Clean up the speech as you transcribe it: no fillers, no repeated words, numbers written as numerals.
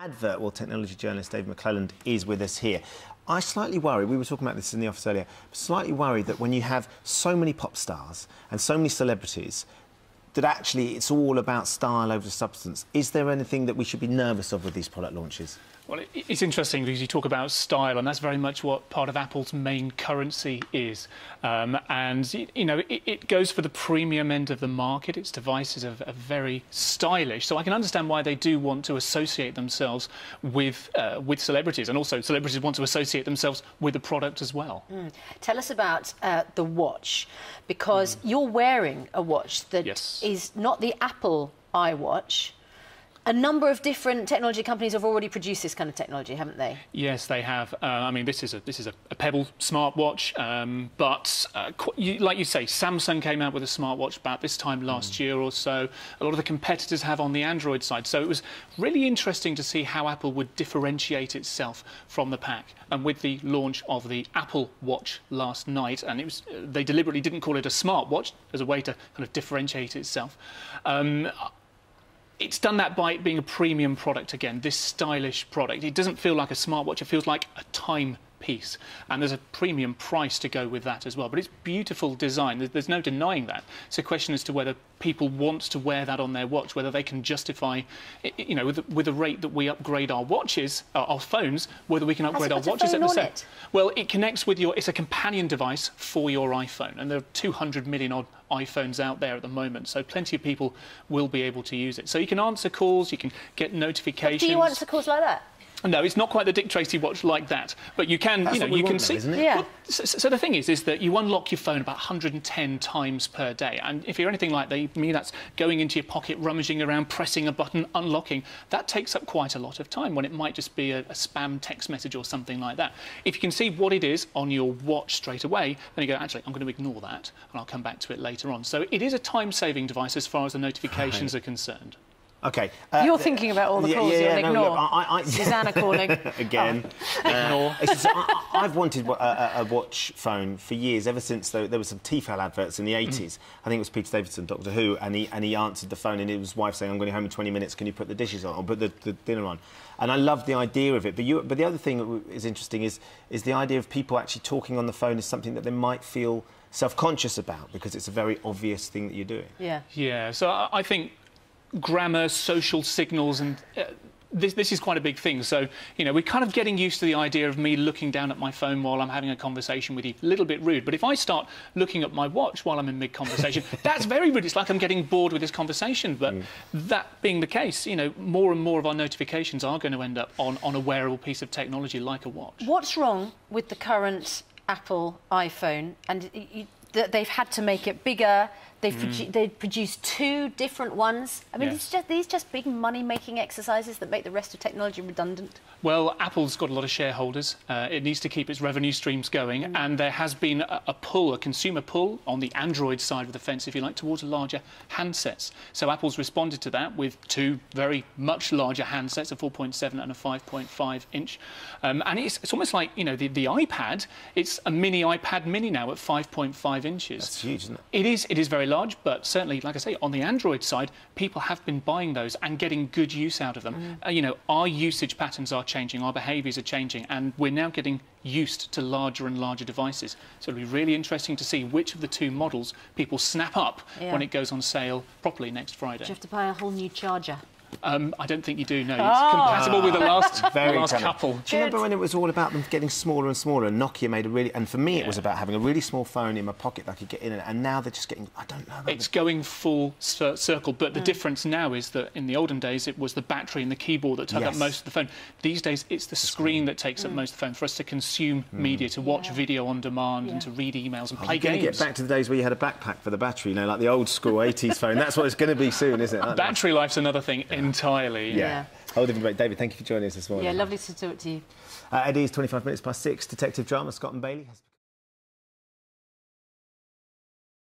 Advert, well, technology journalist David McClelland is with us here. I slightly worry, we were talking about this in the office earlier, slightly worried that when you have so many pop stars and so many celebrities, that actually it's all about style over substance. Is there anything that we should be nervous of with these product launches? Well, it's interesting because you talk about style, and that's very much what part of Apple's main currency is. And, you know, it goes for the premium end of the market. Its devices are very stylish. So I can understand why they do want to associate themselves with celebrities. And also celebrities want to associate themselves with the product as well. Tell us about the watch, because you're wearing a watch that is not the Apple iWatch. A number of different technology companies have already produced this kind of technology, haven't they? Yes, they have. I mean, this is a Pebble smartwatch, but like you say, Samsung came out with a smartwatch about this time last year or so. A lot of the competitors have on the Android side, so it was really interesting to see how Apple would differentiate itself from the pack. And with the launch of the Apple Watch last night, and they deliberately didn't call it a smartwatch as a way to kind of differentiate itself. It's done that by it being a premium product again, this stylish product. It doesn't feel like a smartwatch, it feels like a timepiece. And there's a premium price to go with that as well. But it's beautiful design, there's no denying that. It's a question as to whether people want to wear that on their watch, whether they can justify, you know, with the rate that we upgrade our watches, our phones, whether we can upgrade our watches at the same. Well, it connects with it's a companion device for your iPhone, and there are 200 million odd iPhones out there at the moment, so plenty of people will be able to use it. So you can answer calls, you can get notifications. But do you answer calls like that? No, it's not quite the Dick Tracy watch like that, but you can, you can see. Isn't it? Yeah. Well, so the thing is that you unlock your phone about 110 times per day, and if you're anything like me, that's going into your pocket, rummaging around, pressing a button, unlocking. That takes up quite a lot of time when it might just be a spam text message or something like that. If you can see what it is on your watch straight away, then you go, actually, I'm going to ignore that, and I'll come back to it later on. So it is a time-saving device as far as the notifications are concerned. OK. You're thinking about all the calls you'll ignore. Look, Susanna calling. Again. Ignore. I've wanted a watch phone for years, ever since there were some Tefal adverts in the 80s. I think it was Peter Davison, Doctor Who, and he answered the phone, and it was his wife saying, I'm going home in 20 minutes, can you put the dishes on, or put the dinner on? And I loved the idea of it. But the other thing that is interesting is the idea of people actually talking on the phone is something that they might feel self-conscious about, because it's a very obvious thing that you're doing. Yeah. Yeah, so I think grammar, social signals, and this is quite a big thing. So, you know, we're kind of getting used to the idea of me looking down at my phone while I'm having a conversation with you. A little bit rude. But if I start looking at my watch while I'm in mid-conversation, that's very rude. It's like I'm getting bored with this conversation. But that being the case, you know, more and more of our notifications are going to end up on a wearable piece of technology like a watch. What's wrong with the current Apple iPhone? And they've had to make it bigger. They've produced two different ones. I mean, these just big money-making exercises that make the rest of technology redundant. Well, Apple's got a lot of shareholders. It needs to keep its revenue streams going, and there has been a consumer pull on the Android side of the fence, if you like, towards larger handsets. So Apple's responded to that with two very much larger handsets, a 4.7 and a 5.5 inch. And it's almost like, you know, the iPad. It's a mini iPad mini now at 5.5 inches. That's huge, isn't it? It is very large, but certainly, like I say, on the Android side, people have been buying those and getting good use out of them. You know, our usage patterns are changing, our behaviours are changing, and we're now getting used to larger and larger devices. So it'll be really interesting to see which of the two models people snap up when it goes on sale properly next Friday. Do you have to buy a whole new charger? I don't think you do, no. It's compatible with the last couple. Do you remember when it was all about them getting smaller and smaller? Nokia made a really... And for me, it was about having a really small phone in my pocket that I could get in, and now they're just getting... I don't know. It's going full circle, but the difference now is that in the olden days, it was the battery and the keyboard that took up most of the phone. These days, it's the screen that takes up most of the phone for us to consume media, to watch video on demand and to read emails and play games. We're going to get back to the days where you had a backpack for the battery, you know, like the old-school 80s phone. That's what it's going to be soon, isn't it? Battery life's another thing entirely. Yeah. Whole different debate. David, thank you for joining us this morning. Yeah, lovely to talk to you. It is 25 minutes past 6. Detective drama, Scott and Bailey.